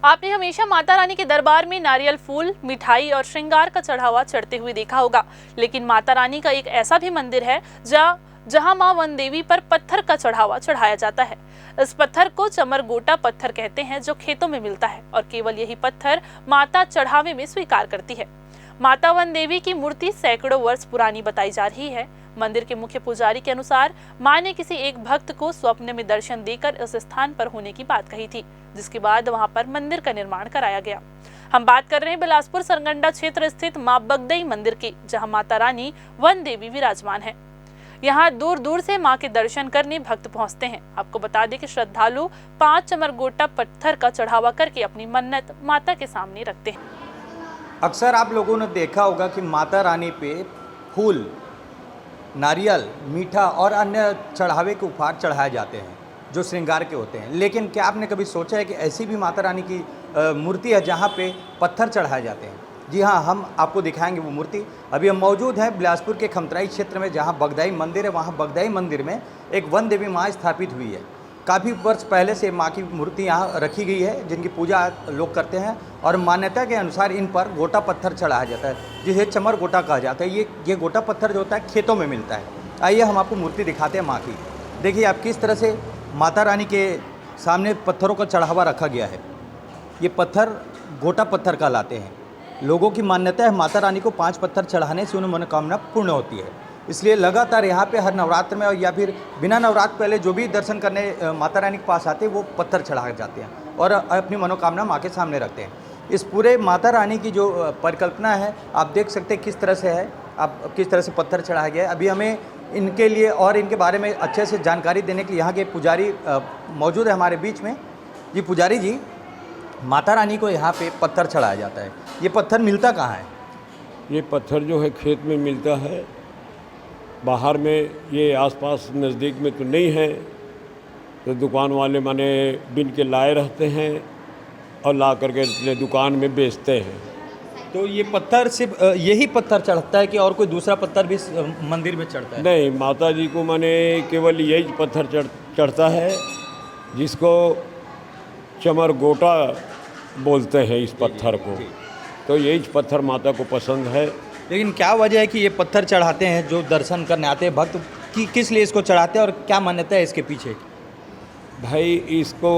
आपने हमेशा माता रानी के दरबार में नारियल फूल, मिठाई और श्रृंगार का चढ़ावा चढ़ते हुए देखा होगा, लेकिन माता रानी का एक ऐसा भी मंदिर है जहां मां वन देवी पर पत्थर का चढ़ावा चढ़ाया जाता है। इस पत्थर को चमरगोटा पत्थर कहते हैं, जो खेतों में मिलता है और केवल यही पत्थर माता चढ़ावे में स्वीकार करती है। माता वन देवी की मूर्ति सैकड़ों वर्ष पुरानी बताई जा रही है। मंदिर के मुख्य पुजारी के अनुसार मां ने किसी एक भक्त को स्वप्न में दर्शन देकर इस स्थान पर होने की बात कही थी, जिसके बाद वहां पर मंदिर का निर्माण कराया गया। हम बात कर रहे हैं बिलासपुर सरगंडा क्षेत्र स्थित मां बगदई मंदिर की, जहां माता रानी वन देवी विराजमान है। यहाँ दूर दूर से मां के दर्शन करने भक्त पहुंचते हैं। आपको बता दें कि श्रद्धालु 5 चमरगोटा पत्थर का चढ़ावा करके अपनी मन्नत माता के सामने रखते हैं। अक्सर आप लोगों ने देखा होगा कि माता रानी पे फूल, नारियल, मीठा और अन्य चढ़ावे के उपहार चढ़ाए जाते हैं जो श्रृंगार के होते हैं। लेकिन क्या आपने कभी सोचा है कि ऐसी भी माता रानी की मूर्ति है जहाँ पे पत्थर चढ़ाए जाते हैं? जी हाँ, हम आपको दिखाएंगे वो मूर्ति। अभी हम मौजूद हैं बिलासपुर के खमतराई क्षेत्र में, जहाँ बगदाई मंदिर है। वहाँ बगदाई मंदिर में एक वन देवी माँ स्थापित हुई है। काफ़ी वर्ष पहले से माँ की मूर्ति यहाँ रखी गई है, जिनकी पूजा लोग करते हैं और मान्यता के अनुसार इन पर गोटा पत्थर चढ़ाया जाता है, जिसे चमर गोटा कहा जाता है। ये गोटा पत्थर जो होता है खेतों में मिलता है। आइए हम आपको मूर्ति दिखाते हैं माँ की। देखिए आप किस तरह से माता रानी के सामने पत्थरों का चढ़ावा रखा गया है। ये पत्थर गोटा पत्थर कहलाते हैं। लोगों की मान्यता है माता रानी को 5 पत्थर चढ़ाने से उन्हें मनोकामना पूर्ण होती है। इसलिए लगातार यहाँ पे हर नवरात्र में या फिर बिना नवरात्र पहले जो भी दर्शन करने माता रानी के पास आते हैं वो पत्थर चढ़ा जाते हैं और अपनी मनोकामना माँ के सामने रखते हैं। इस पूरे माता रानी की जो परिकल्पना है आप देख सकते हैं किस तरह से है, आप किस तरह से पत्थर चढ़ाया गया है। अभी हमें इनके लिए और इनके बारे में अच्छे से जानकारी देने के लिए यहाँ के पुजारी मौजूद है हमारे बीच में। जी पुजारी जी, माता रानी को यहाँ पे पत्थर चढ़ाया जाता है, ये पत्थर मिलता कहाँ है? ये पत्थर जो है खेत में मिलता है, बाहर में ये आसपास नज़दीक में तो नहीं है, तो दुकान वाले माने बिन के लाए रहते हैं और ला करके अपने दुकान में बेचते हैं। तो ये पत्थर सिर्फ यही पत्थर चढ़ता है कि और कोई दूसरा पत्थर भी मंदिर में चढ़ता है? नहीं, माता जी को माने केवल यही पत्थर चढ़ता है, जिसको चमरगोटा बोलते हैं इस पत्थर को। तो यही पत्थर माता को पसंद है। लेकिन क्या वजह है कि ये पत्थर चढ़ाते हैं जो दर्शन करने आते हैं भक्त, कि किस लिए इसको चढ़ाते हैं और क्या मान्यता है इसके पीछे? भाई इसको,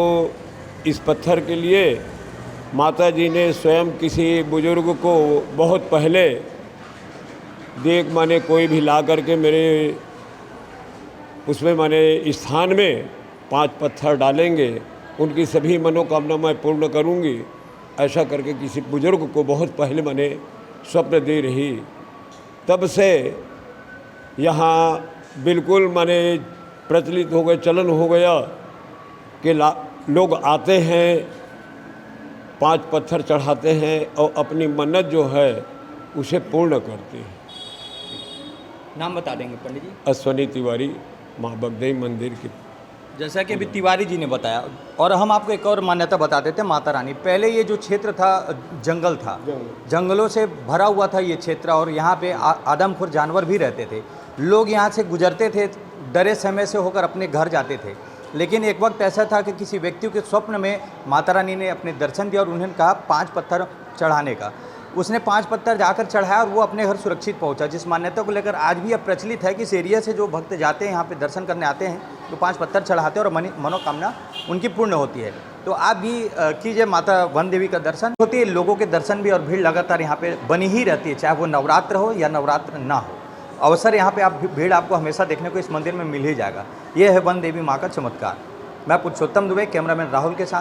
इस पत्थर के लिए माता जी ने स्वयं किसी बुजुर्ग को बहुत पहले देख माने कोई भी ला करके मेरे उसमें माने स्थान में 5 पत्थर डालेंगे, उनकी सभी मनोकामना मैं पूर्ण करूंगी, ऐसा करके किसी बुजुर्ग को बहुत पहले मैंने स्वप्न दे रही। तब से यहाँ बिल्कुल माने प्रचलित हो गए, चलन हो गया कि लोग आते हैं, 5 पत्थर चढ़ाते हैं और अपनी मन्नत जो है उसे पूर्ण करते हैं। नाम बता देंगे पंडित जी? अश्वनी तिवारी, माँ बगदई मंदिर की। जैसा कि अभी तिवारी जी ने बताया, और हम आपको एक और मान्यता बता देते हैं माता रानी। पहले ये जो क्षेत्र था जंगल था, जंगलों से भरा हुआ था ये क्षेत्र, और यहाँ पे आदमखोर जानवर भी रहते थे। लोग यहाँ से गुजरते थे, डरे समय से होकर अपने घर जाते थे। लेकिन एक वक्त ऐसा था कि किसी व्यक्ति के स्वप्न में माता रानी ने अपने दर्शन दिया और उन्होंने कहा 5 पत्थर चढ़ाने का। उसने 5 पत्थर जाकर चढ़ाया और वो अपने घर सुरक्षित पहुंचा, जिस मान्यता को लेकर आज भी अब प्रचलित है कि इस एरिया से जो भक्त जाते हैं यहाँ पे दर्शन करने आते हैं तो 5 पत्थर चढ़ाते हैं और मनोकामना उनकी पूर्ण होती है। तो आप भी कीजिए माता वन देवी का दर्शन। होती है, लोगों के दर्शन भी और भीड़ लगातार यहाँ पे बनी ही रहती है, चाहे वो नवरात्र हो या नवरात्र ना हो। अवसर यहाँ पे आप भीड़ आपको हमेशा देखने को इस मंदिर में मिल ही जाएगा। ये है वन देवी माँ का चमत्कार। मैं पुरुषोत्तम दुबे, कैमरामैन राहुल के साथ।